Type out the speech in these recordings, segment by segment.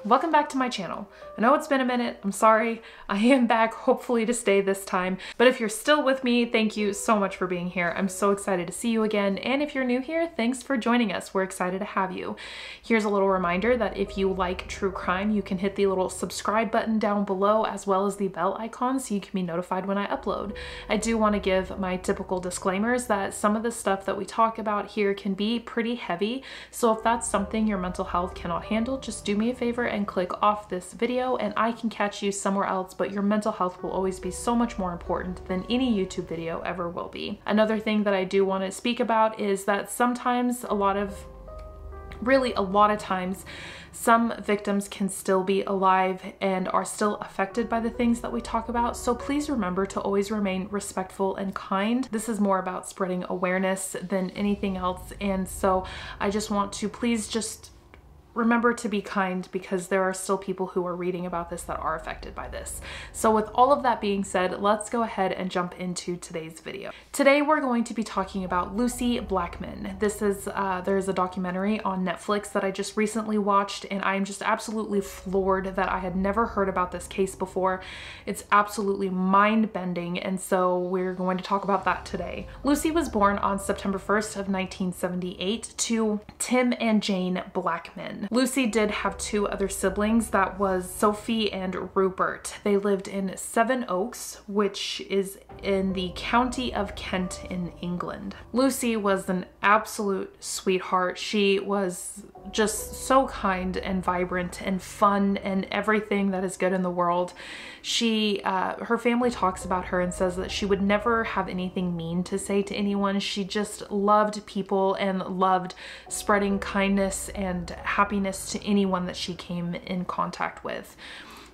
welcome back to my channel. I know it's been a minute, I'm sorry. I am back, hopefully to stay this time. But if you're still with me, thank you so much for being here. I'm so excited to see you again. And if you're new here, thanks for joining us. We're excited to have you. Here's a little reminder that if you like true crime, you can hit the little subscribe button down below as well as the bell icon so you can be notified when I upload. I do want to give my typical disclaimers that some of the stuff that we talk about here can be pretty heavy. So if that's something your mental health cannot handle, just do me a favor and click off this video and I can catch you somewhere else, but your mental health will always be so much more important than any YouTube video ever will be. Another thing that I do want to speak about is that sometimes a lot of times, some victims can still be alive and are still affected by the things that we talk about. So please remember to always remain respectful and kind. This is more about spreading awareness than anything else. And so I just want to please just remember to be kind, because there are still people who are reading about this that are affected by this. So with all of that being said, let's go ahead and jump into today's video. Today we're going to be talking about Lucie Blackman. This is there's a documentary on Netflix that I just recently watched, and I'm just absolutely floored that I had never heard about this case before. It's absolutely mind-bending, and so we're going to talk about that today. Lucie was born on September 1st of 1978 to Tim and Jane Blackman. Lucie did have two other siblings, that was Sophie and Rupert. They lived in Seven Oaks, which is in the county of Kent in England. Lucie was an absolute sweetheart. She was just so kind and vibrant and fun and everything that is good in the world. Her family talks about her and says that she would never have anything mean to say to anyone. She just loved people and loved spreading kindness and happiness to anyone that she came in contact with.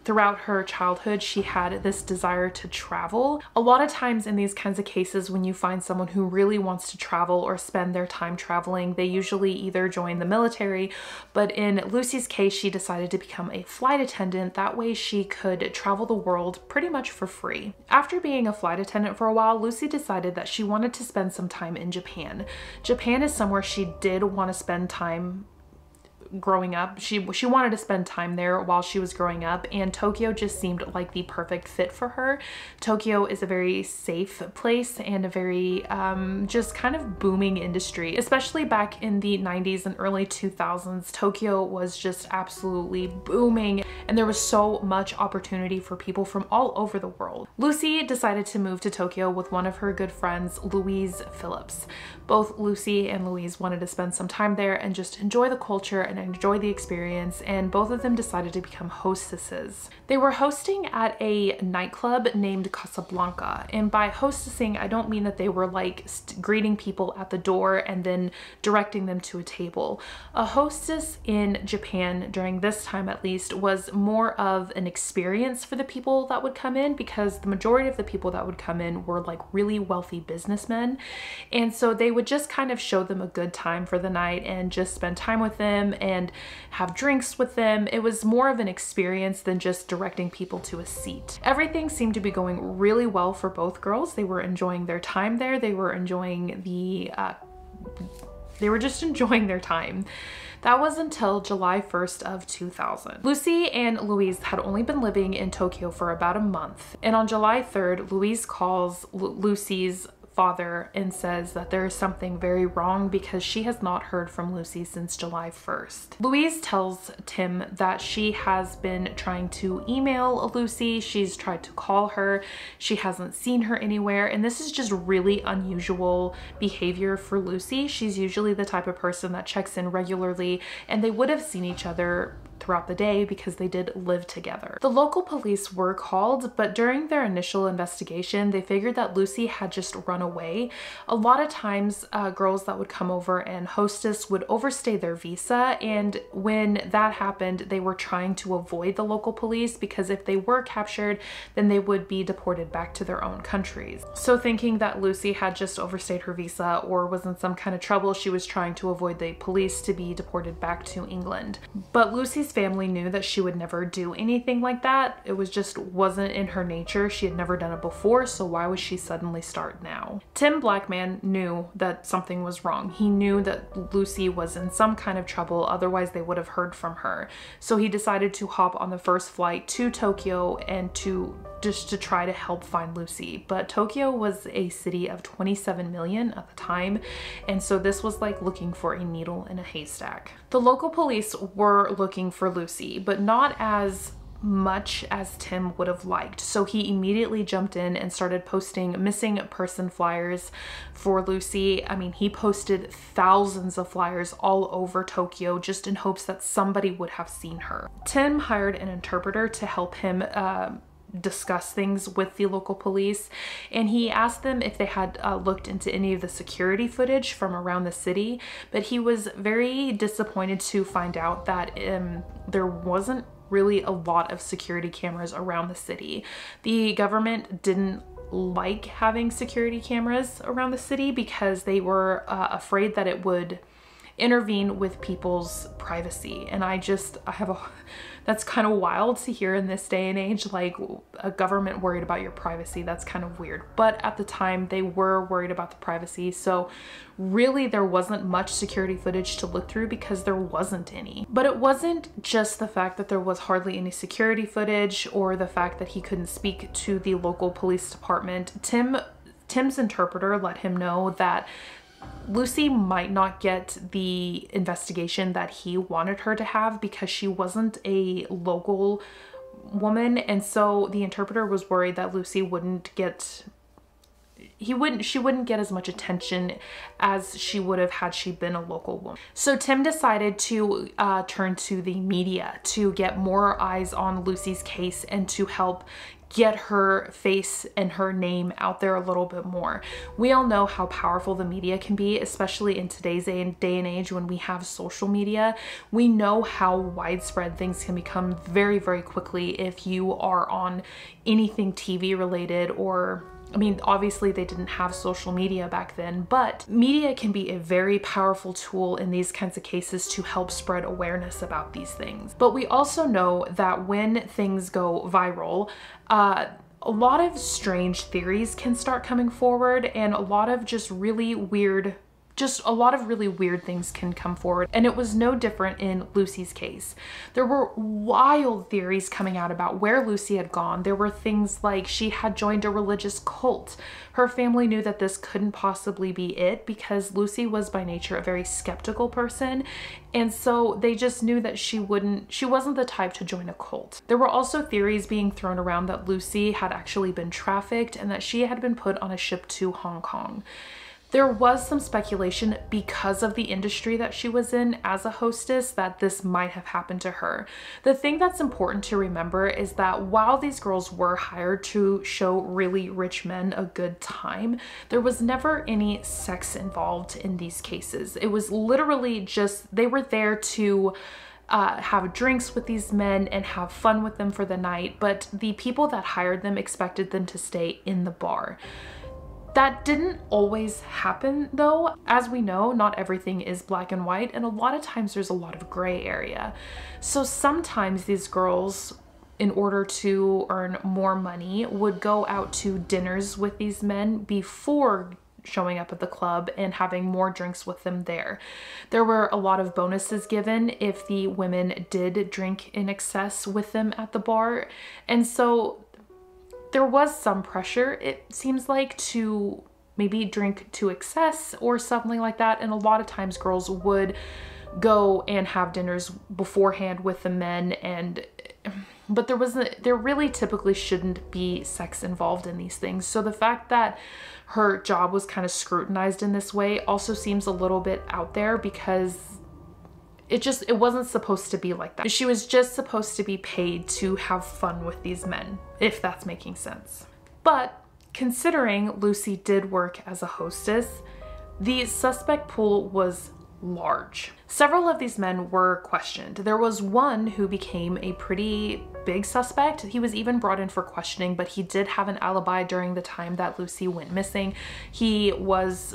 Throughout her childhood, she had this desire to travel. A lot of times in these kinds of cases, when you find someone who really wants to travel or spend their time traveling, they usually either join the military, but in Lucie's case, she decided to become a flight attendant. That way she could travel the world pretty much for free. After being a flight attendant for a while, Lucie decided that she wanted to spend some time in Japan. Japan is somewhere she did want to spend time growing up. She wanted to spend time there while she was growing up, and Tokyo just seemed like the perfect fit for her. Tokyo is a very safe place and a very just kind of booming industry, especially back in the 90s and early 2000s. Tokyo was just absolutely booming and there was so much opportunity for people from all over the world. Lucie decided to move to Tokyo with one of her good friends, Louise Phillips. Both Lucie and Louise wanted to spend some time there and just enjoy the culture and enjoy the experience, and both of them decided to become hostesses. They were hosting at a nightclub named Casablanca, and by hostessing I don't mean that they were like greeting people at the door and then directing them to a table. A hostess in Japan during this time at least was more of an experience for the people that would come in, because the majority of the people that would come in were like really wealthy businessmen, and so they would just kind of show them a good time for the night and just spend time with them and have drinks with them. It was more of an experience than just directing people to a seat. Everything seemed to be going really well for both girls. They were enjoying their time there. They were enjoying they were just enjoying their time. That was until July 1st of 2000. Lucie and Louise had only been living in Tokyo for about a month, and on July 3rd, Louise calls Lucie's father and says that there is something very wrong because she has not heard from Lucie since July 1st. Louise tells Tim that she has been trying to email Lucie, she's tried to call her, she hasn't seen her anywhere, and this is just really unusual behavior for Lucie. She's usually the type of person that checks in regularly, and they would have seen each other throughout the day because they did live together. The local police were called, but during their initial investigation, they figured that Lucie had just run away. A lot of times, girls that would come over and hostess would overstay their visa, and when that happened, they were trying to avoid the local police because if they were captured, then they would be deported back to their own countries. So thinking that Lucie had just overstayed her visa or was in some kind of trouble, she was trying to avoid the police to be deported back to England. But Lucie's family knew that she would never do anything like that. It was just wasn't in her nature. She had never done it before, so why would she suddenly start now? Tim Blackman knew that something was wrong. He knew that Lucie was in some kind of trouble, otherwise they would have heard from her. So he decided to hop on the first flight to Tokyo and to try to help find Lucie. But Tokyo was a city of 27 million at the time, and so this was like looking for a needle in a haystack. The local police were looking for Lucie, but not as much as Tim would have liked. So he immediately jumped in and started posting missing person flyers for Lucie. I mean, he posted thousands of flyers all over Tokyo just in hopes that somebody would have seen her. Tim hired an interpreter to help him discuss things with the local police, and he asked them if they had looked into any of the security footage from around the city, but he was very disappointed to find out that there wasn't really a lot of security cameras around the city. The government didn't like having security cameras around the city because they were afraid that it would intervene with people's privacy. And that's kind of wild to hear in this day and age, like a government worried about your privacy. That's kind of weird. But at the time they were worried about the privacy. So really there wasn't much security footage to look through because there wasn't any. But it wasn't just the fact that there was hardly any security footage or the fact that he couldn't speak to the local police department. Tim's interpreter let him know that Lucie might not get the investigation that he wanted her to have because she wasn't a local woman, and so the interpreter was worried that Lucie she wouldn't get as much attention as she would have had she been a local woman. So Tim decided to turn to the media to get more eyes on Lucie's case and to help get her face and her name out there a little bit more. We all know how powerful the media can be, especially in today's day and age when we have social media. We know how widespread things can become very, very quickly if you are on anything TV related, or I mean, obviously they didn't have social media back then, but media can be a very powerful tool in these kinds of cases to help spread awareness about these things. But we also know that when things go viral, a lot of strange theories can start coming forward, and a lot of really weird things can come forward. And it was no different in Lucie's case. There were wild theories coming out about where Lucie had gone. There were things like she had joined a religious cult. Her family knew that this couldn't possibly be it because Lucie was by nature a very skeptical person. And so they just knew that she wasn't the type to join a cult. There were also theories being thrown around that Lucie had actually been trafficked and that she had been put on a ship to Hong Kong. There was some speculation because of the industry that she was in as a hostess that this might have happened to her. The thing that's important to remember is that while these girls were hired to show really rich men a good time, there was never any sex involved in these cases. It was literally just, they were there to have drinks with these men and have fun with them for the night, but the people that hired them expected them to stay in the bar. That didn't always happen though. As we know, not everything is black and white, and a lot of times there's a lot of gray area. So sometimes these girls, in order to earn more money, would go out to dinners with these men before showing up at the club and having more drinks with them there. There were a lot of bonuses given if the women did drink in excess with them at the bar. And so there was some pressure, it seems like, to maybe drink to excess or something like that. And a lot of times girls would go and have dinners beforehand with the men, but there really typically shouldn't be sex involved in these things. So the fact that her job was kind of scrutinized in this way also seems a little bit out there because it wasn't supposed to be like that. She was just supposed to be paid to have fun with these men, if that's making sense. But considering Lucie did work as a hostess, the suspect pool was large. Several of these men were questioned. There was one who became a pretty big suspect. He was even brought in for questioning, but he did have an alibi during the time that Lucie went missing. He was,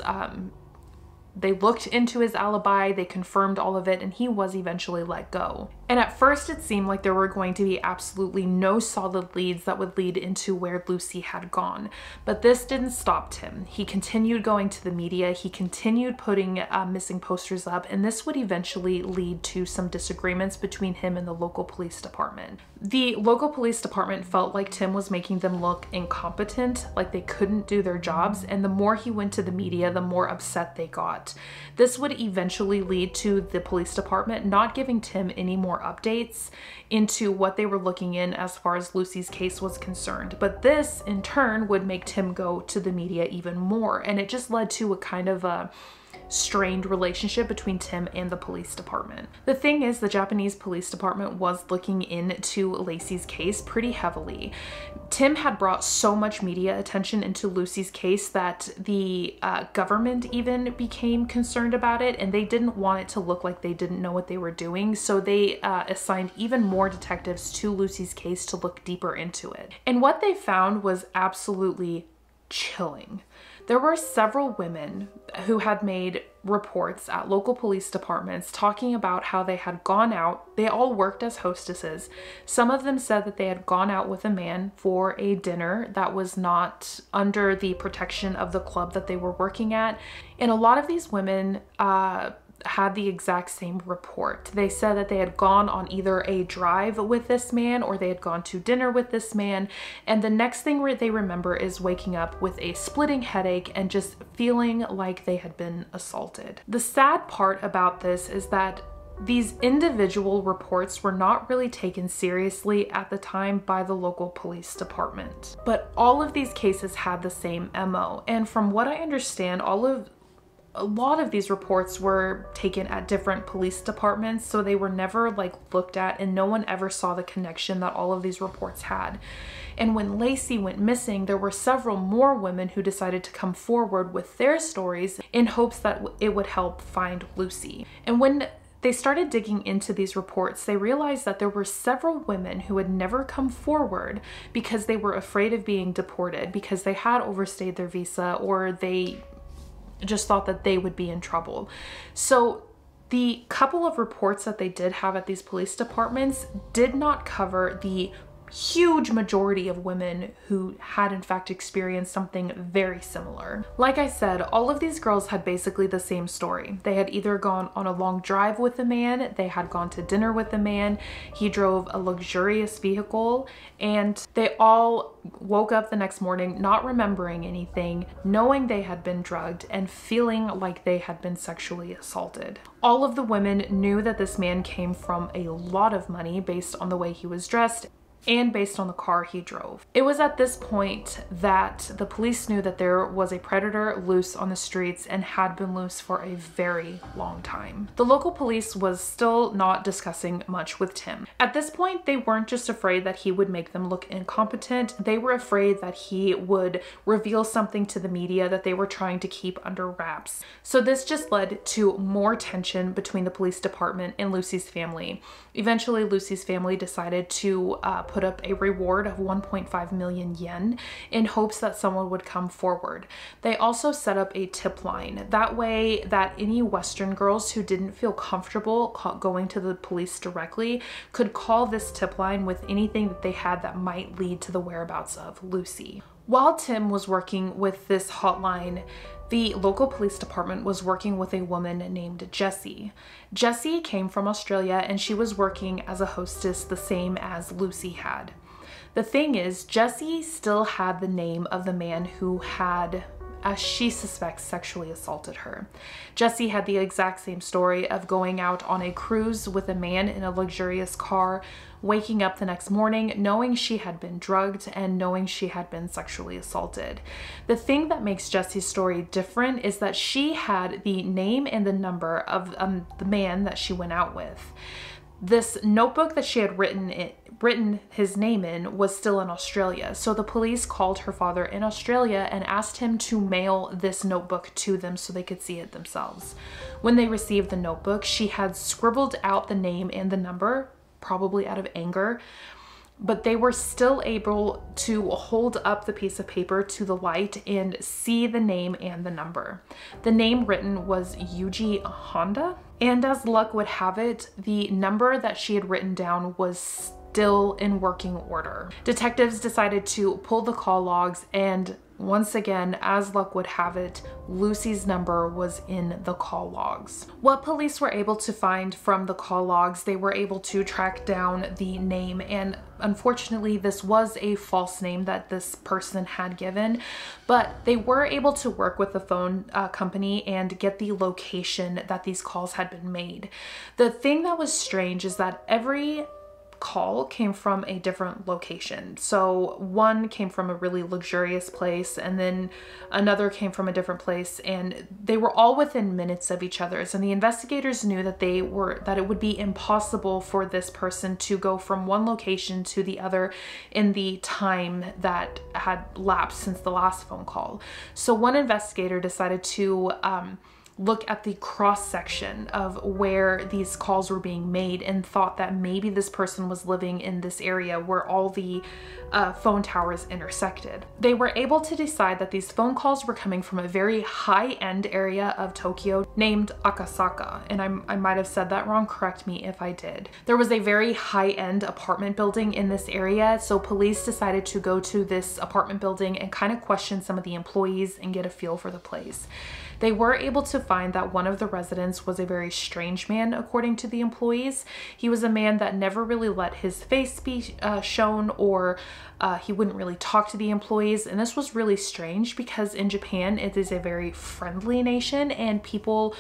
they looked into his alibi, they confirmed all of it, and he was eventually let go. And at first it seemed like there were going to be absolutely no solid leads that would lead into where Lucie had gone. But this didn't stop Tim. He continued going to the media, he continued putting missing posters up, and this would eventually lead to some disagreements between him and the local police department. The local police department felt like Tim was making them look incompetent, like they couldn't do their jobs, and the more he went to the media, the more upset they got. This would eventually lead to the police department not giving Tim any more updates into what they were looking in as far as Lucie's case was concerned. But this in turn would make Tim go to the media even more, and it just led to a kind of a strained relationship between Tim and the police department. The thing is, the Japanese police department was looking into Lacey's case pretty heavily. Tim had brought so much media attention into Lucie's case that the government even became concerned about it, and they didn't want it to look like they didn't know what they were doing, so they assigned even more detectives to Lucie's case to look deeper into it. And what they found was absolutely chilling. There were several women who had made reports at local police departments talking about how they had gone out. They all worked as hostesses. Some of them said that they had gone out with a man for a dinner that was not under the protection of the club that they were working at. And a lot of these women had the exact same report. They said that they had gone on either a drive with this man or they had gone to dinner with this man, and the next thing they remember is waking up with a splitting headache and just feeling like they had been assaulted. The sad part about this is that these individual reports were not really taken seriously at the time by the local police department. But all of these cases had the same MO, and from what I understand, a lot of these reports were taken at different police departments, so they were never like looked at, and no one ever saw the connection that all of these reports had. And when Lacey went missing, there were several more women who decided to come forward with their stories in hopes that it would help find Lucie. And when they started digging into these reports, they realized that there were several women who had never come forward because they were afraid of being deported, because they had overstayed their visa, or they just thought that they would be in trouble. So the couple of reports that they did have at these police departments did not cover the huge majority of women who had in fact experienced something very similar. Like I said, all of these girls had basically the same story. They had either gone on a long drive with a man, they had gone to dinner with a man, he drove a luxurious vehicle, and they all woke up the next morning not remembering anything, knowing they had been drugged, and feeling like they had been sexually assaulted. All of the women knew that this man came from a lot of money based on the way he was dressed and based on the car he drove. It was at this point that the police knew that there was a predator loose on the streets and had been loose for a very long time. The local police was still not discussing much with Tim. At this point, they weren't just afraid that he would make them look incompetent, they were afraid that he would reveal something to the media that they were trying to keep under wraps. So this just led to more tension between the police department and Lucie's family. Eventually, Lucie's family decided to put up a reward of 1.5 million yen in hopes that someone would come forward. They also set up a tip line. That way that any Western girls who didn't feel comfortable going to the police directly could call this tip line with anything that they had that might lead to the whereabouts of Lucie. While Tim was working with this hotline, the local police department was working with a woman named Jessie. Jessie came from Australia and she was working as a hostess the same as Lucie had. The thing is, Jessie still had the name of the man who had, as she suspects, sexually assaulted her. Jessie had the exact same story of going out on a cruise with a man in a luxurious car, waking up the next morning knowing she had been drugged and knowing she had been sexually assaulted. The thing that makes Jessie's story different is that she had the name and the number of the man that she went out with. This notebook that she had written his name in was still in Australia, so the police called her father in Australia and asked him to mail this notebook to them so they could see it themselves. When they received the notebook, she had scribbled out the name and the number, probably out of anger, but they were still able to hold up the piece of paper to the light and see the name and the number. The name written was Yuji Honda, and as luck would have it, the number that she had written down was still in working order. Detectives decided to pull the call logs, and once again, as luck would have it, Lucie's number was in the call logs. What police were able to find from the call logs, they were able to track down the name, and unfortunately this was a false name that this person had given, but they were able to work with the phone company and get the location that these calls had been made. The thing that was strange is that every call came from a different location. So one came from a really luxurious place, and then another came from a different place, and they were all within minutes of each other's. And the investigators knew that it would be impossible for this person to go from one location to the other in the time that had lapsed since the last phone call. So one investigator decided to look at the cross section of where these calls were being made and thought that maybe this person was living in this area where all the phone towers intersected. They were able to decide that these phone calls were coming from a very high-end area of Tokyo named Akasaka, and I might have said that wrong, correct me if I did. There was a very high-end apartment building in this area, so police decided to go to this apartment building and kind of question some of the employees and get a feel for the place. They were able to find that one of the residents was a very strange man, according to the employees. He was a man that never really let his face be shown, or he wouldn't really talk to the employees. And this was really strange because in Japan, it is a very friendly nation, and people,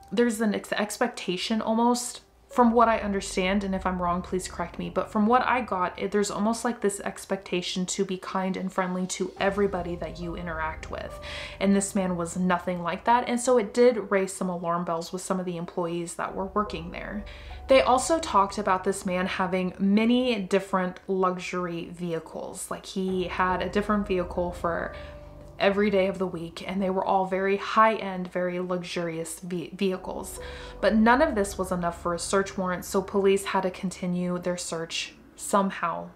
there's an expectation almost, from what I understand, and if I'm wrong, please correct me, but from what I got, there's almost like this expectation to be kind and friendly to everybody that you interact with. And this man was nothing like that. And so it did raise some alarm bells with some of the employees that were working there. They also talked about this man having many different luxury vehicles. Like he had a different vehicle for every day of the week, and they were all very high-end, very luxurious vehicles. But none of this was enough for a search warrant, so police had to continue their search somehow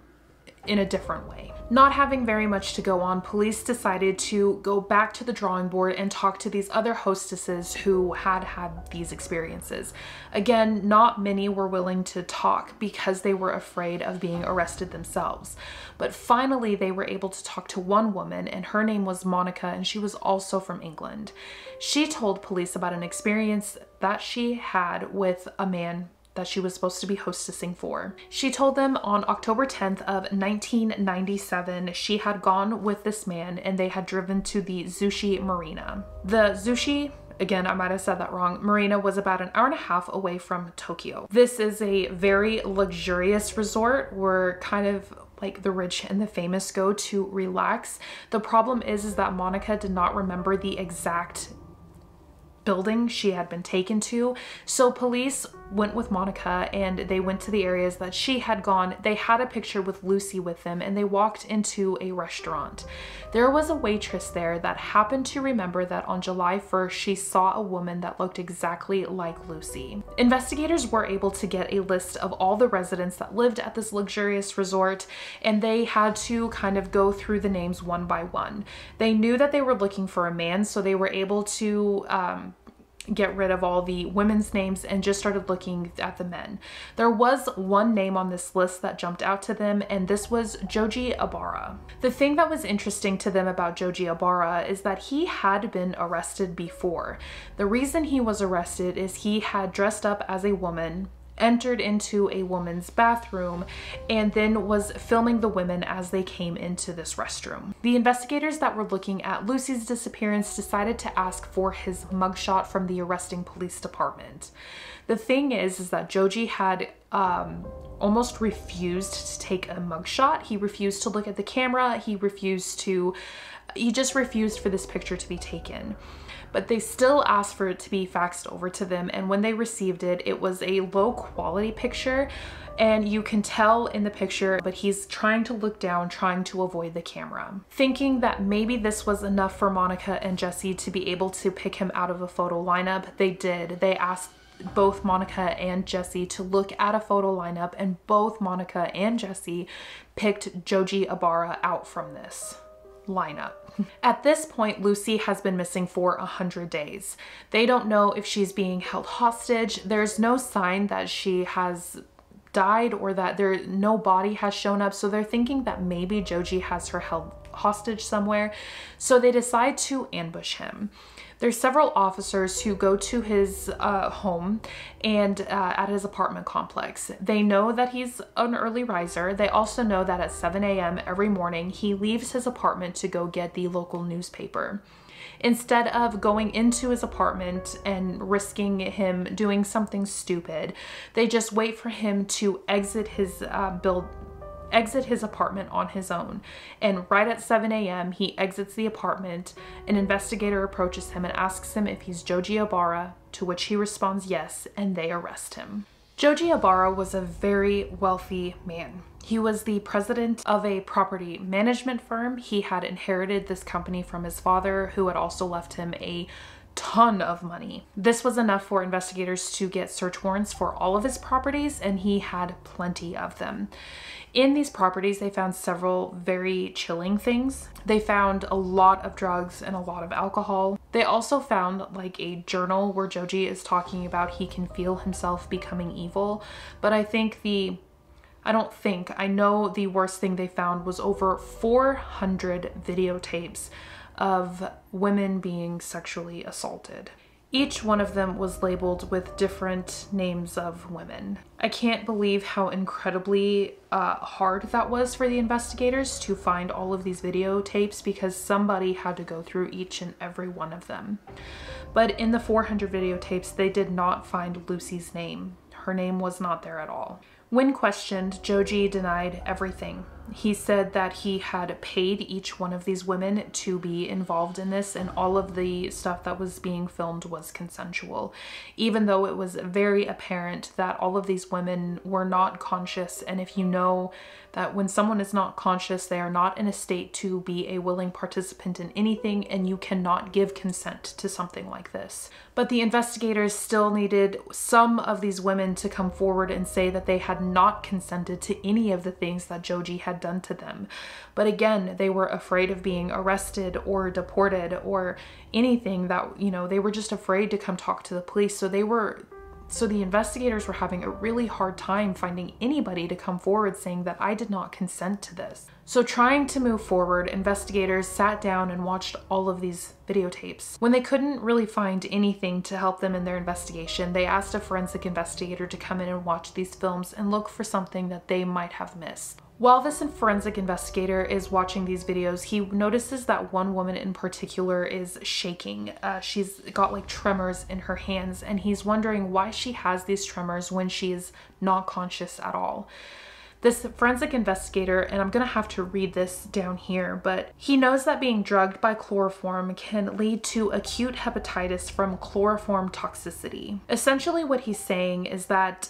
in a different way. Not having very much to go on, police decided to go back to the drawing board and talk to these other hostesses who had had these experiences. Again, not many were willing to talk because they were afraid of being arrested themselves. But finally, they were able to talk to one woman, and her name was Monica, and she was also from England. She told police about an experience that she had with a man that she was supposed to be hostessing for. She told them on October 10th of 1997, she had gone with this man and they had driven to the Zushi Marina. The Zushi, again, I might have said that wrong, Marina was about an hour and a half away from Tokyo. This is a very luxurious resort where kind of like the rich and the famous go to relax. The problem is that Monica did not remember the exact building she had been taken to. So police went with Monica and they went to the areas that she had gone. They had a picture with Lucie with them, and they walked into a restaurant. There was a waitress there that happened to remember that on July 1st, she saw a woman that looked exactly like Lucie. Investigators were able to get a list of all the residents that lived at this luxurious resort, and they had to kind of go through the names one by one. They knew that they were looking for a man, so they were able to get rid of all the women's names and just started looking at the men. There was one name on this list that jumped out to them, and this was Joji Abara. The thing that was interesting to them about Joji Abara is that he had been arrested before. The reason he was arrested is he had dressed up as a woman, entered into a woman's bathroom, and then was filming the women as they came into this restroom. The investigators that were looking at Lucie's disappearance decided to ask for his mugshot from the arresting police department. The thing is that Joji had almost refused to take a mugshot. He refused to look at the camera. He just refused for this picture to be taken. But they still asked for it to be faxed over to them, and when they received it, it was a low quality picture, and you can tell in the picture, but he's trying to look down, trying to avoid the camera. Thinking that maybe this was enough for Monica and Jesse to be able to pick him out of a photo lineup, they did. They asked both Monica and Jesse to look at a photo lineup, and both Monica and Jesse picked Joji Ibarra out from this lineup. At this point, Lucie has been missing for 100 days. They don't know if she's being held hostage. There's no sign that she has died or that no body has shown up, so they're thinking that maybe Joji has her held hostage somewhere. So they decide to ambush him. There's several officers who go to his home and at his apartment complex. They know that he's an early riser. They also know that at 7 a.m. every morning he leaves his apartment to go get the local newspaper. Instead of going into his apartment and risking him doing something stupid, they just wait for him to exit his apartment on his own. And right at 7 a.m. he exits the apartment. An investigator approaches him and asks him if he's Joji Ibarra, to which he responds yes, and they arrest him. Joji Ibarra was a very wealthy man. He was the president of a property management firm. He had inherited this company from his father, who had also left him a ton of money. This was enough for investigators to get search warrants for all of his properties, and he had plenty of them. In these properties, they found several very chilling things. They found a lot of drugs and a lot of alcohol. They also found like a journal where Joji is talking about he can feel himself becoming evil, but I know the worst thing they found was over 400 videotapes of women being sexually assaulted. Each one of them was labeled with different names of women. I can't believe how incredibly hard that was for the investigators to find all of these videotapes, because somebody had to go through each and every one of them. But in the 400 videotapes, they did not find Lucie's name. Her name was not there at all. When questioned, Joji denied everything. He said that he had paid each one of these women to be involved in this, and all of the stuff that was being filmed was consensual, even though it was very apparent that all of these women were not conscious. And if you know that when someone is not conscious, they are not in a state to be a willing participant in anything, and you cannot give consent to something like this. But the investigators still needed some of these women to come forward and say that they had not consented to any of the things that Joji had done to them. But again, they were afraid of being arrested or deported or anything that, they were just afraid to come talk to the police. So the investigators were having a really hard time finding anybody to come forward saying that I did not consent to this. So trying to move forward, investigators sat down and watched all of these videotapes. When they couldn't really find anything to help them in their investigation, they asked a forensic investigator to come in and watch these films and look for something that they might have missed. While this forensic investigator is watching these videos, he notices that one woman in particular is shaking. She's got like tremors in her hands, and he's wondering why she has these tremors when she is not conscious at all. This forensic investigator, and I'm gonna have to read this down here, but he knows that being drugged by chloroform can lead to acute hepatitis from chloroform toxicity. Essentially what he's saying is that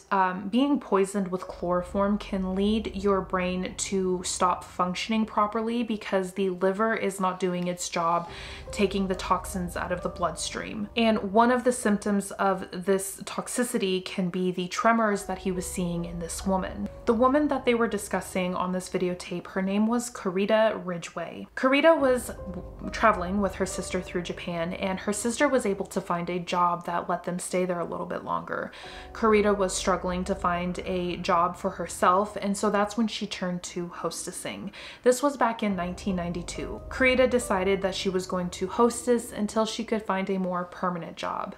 being poisoned with chloroform can lead your brain to stop functioning properly because the liver is not doing its job taking the toxins out of the bloodstream. And one of the symptoms of this toxicity can be the tremors that he was seeing in this woman. The woman that they were discussing on this videotape, her name was Carita Ridgway. Carita was traveling with her sister through Japan, and her sister was able to find a job that let them stay there a little bit longer. Carita was struggling to find a job for herself, and so that's when she turned to hostessing. This was back in 1992. Carita decided that she was going to hostess until she could find a more permanent job.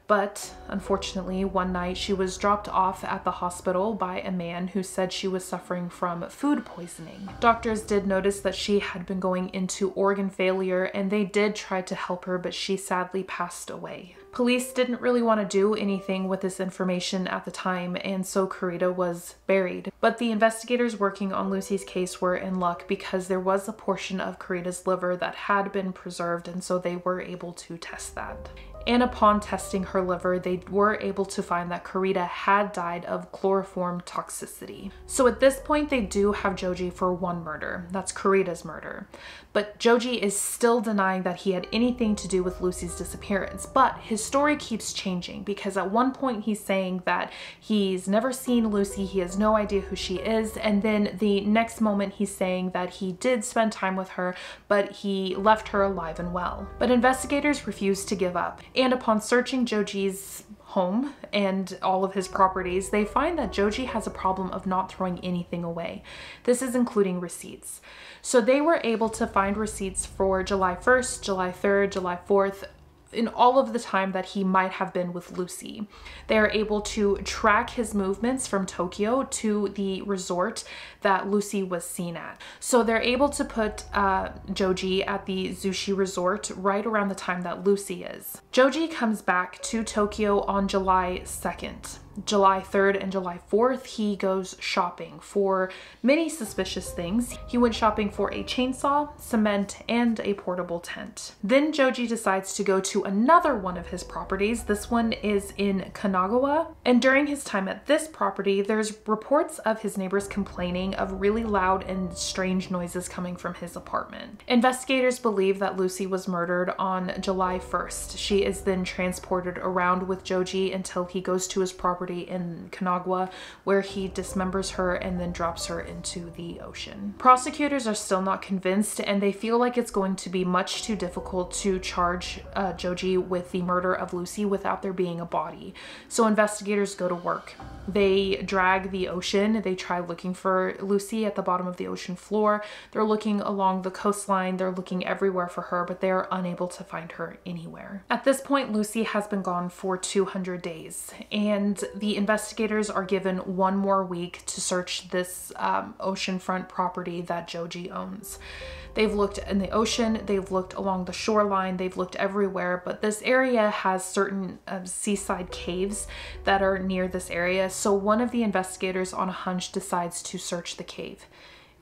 But unfortunately, one night she was dropped off at the hospital by a man who said she was suffering from food poisoning. Doctors did notice that she had been going into organ failure, and they did try to help her, but she sadly passed away. Police didn't really want to do anything with this information at the time, and so Carita was buried. But the investigators working on Lucie's case were in luck because there was a portion of Carita's liver that had been preserved, and so they were able to test that. And upon testing her liver, they were able to find that Carita had died of chloroform toxicity. So at this point, they do have Joji for one murder. That's Carita's murder. But Joji is still denying that he had anything to do with Lucie's disappearance. But his story keeps changing, because at one point he's saying that he's never seen Lucie, he has no idea who she is, and then the next moment he's saying that he did spend time with her, but he left her alive and well. But investigators refuse to give up, and upon searching Joji's home and all of his properties, they find that Joji has a problem of not throwing anything away. This is including receipts. So they were able to find receipts for July 1st, July 3rd, July 4th, in all of the time that he might have been with Lucie. They are able to track his movements from Tokyo to the resort that Lucie was seen at. So they're able to put Joji at the Zushi resort right around the time that Lucie is. Joji comes back to Tokyo on July 2nd. July 3rd and July 4th, he goes shopping for many suspicious things. He went shopping for a chainsaw, cement, and a portable tent. Then Joji decides to go to another one of his properties. This one is in Kanagawa. And during his time at this property, there's reports of his neighbors complaining of really loud and strange noises coming from his apartment. Investigators believe that Lucie was murdered on July 1st. She is then transported around with Joji until he goes to his property in Kanagawa, where he dismembers her and then drops her into the ocean. Prosecutors are still not convinced, and they feel like it's going to be much too difficult to charge Joji with the murder of Lucie without there being a body. So investigators go to work. They drag the ocean. They try looking for Lucie at the bottom of the ocean floor. They're looking along the coastline. They're looking everywhere for her, but they are unable to find her anywhere. At this point, Lucie has been gone for 200 days, and the investigators are given one more week to search this oceanfront property that Joji owns. They've looked in the ocean, they've looked along the shoreline, they've looked everywhere, but this area has certain seaside caves that are near this area. So one of the investigators on a hunch decides to search the cave.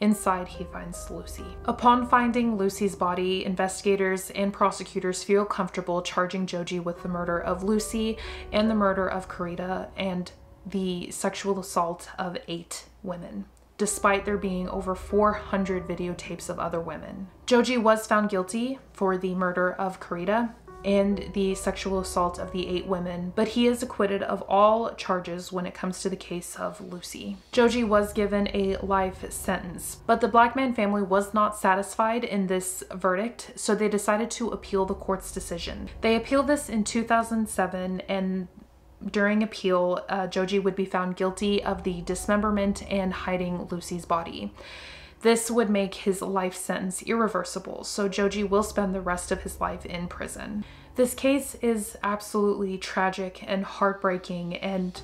Inside, he finds Lucie. Upon finding Lucie's body, investigators and prosecutors feel comfortable charging Joji with the murder of Lucie and the murder of Kurita and the sexual assault of 8 women, despite there being over 400 videotapes of other women. Joji was found guilty for the murder of Kurita and the sexual assault of the 8 women, but he is acquitted of all charges when it comes to the case of Lucie. Joji was given a life sentence, but the Blackman family was not satisfied in this verdict, so they decided to appeal the court's decision. They appealed this in 2007, and during appeal, Joji would be found guilty of the dismemberment and hiding Lucie's body. This would make his life sentence irreversible, so Joji will spend the rest of his life in prison. This case is absolutely tragic and heartbreaking, and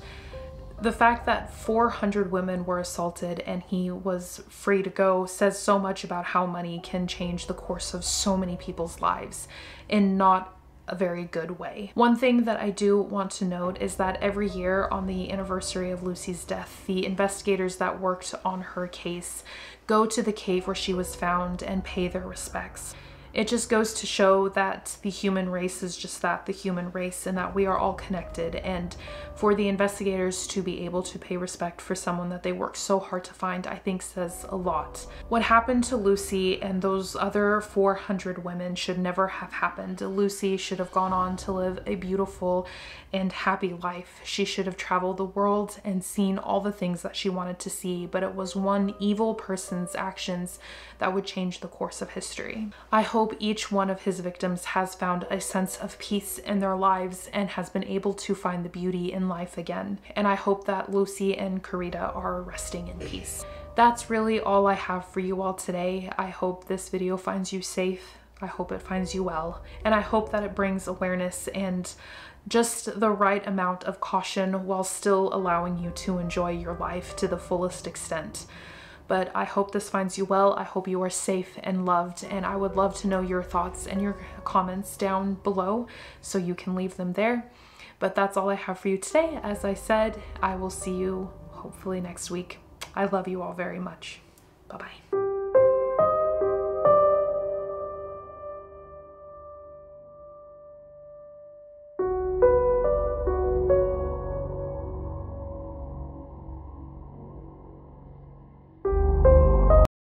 the fact that 400 women were assaulted and he was free to go says so much about how money can change the course of so many people's lives in not a very good way. One thing that I do want to note is that every year on the anniversary of Lucie's death, the investigators that worked on her case go to the cave where she was found and pay their respects. It just goes to show that the human race is just that, the human race, and that we are all connected. And for the investigators to be able to pay respect for someone that they worked so hard to find, I think says a lot. What happened to Lucie and those other 400 women should never have happened. Lucie should have gone on to live a beautiful and happy life. She should have traveled the world and seen all the things that she wanted to see, but it was one evil person's actions that would change the course of history. I hope each one of his victims has found a sense of peace in their lives and has been able to find the beauty in life again. And I hope that Lucie and Kurita are resting in peace. That's really all I have for you all today. I hope this video finds you safe. I hope it finds you well. And I hope that it brings awareness and just the right amount of caution while still allowing you to enjoy your life to the fullest extent. But I hope this finds you well. I hope you are safe and loved, and I would love to know your thoughts and your comments down below, so you can leave them there. But that's all I have for you today. As I said, I will see you hopefully next week. I love you all very much. Bye-bye.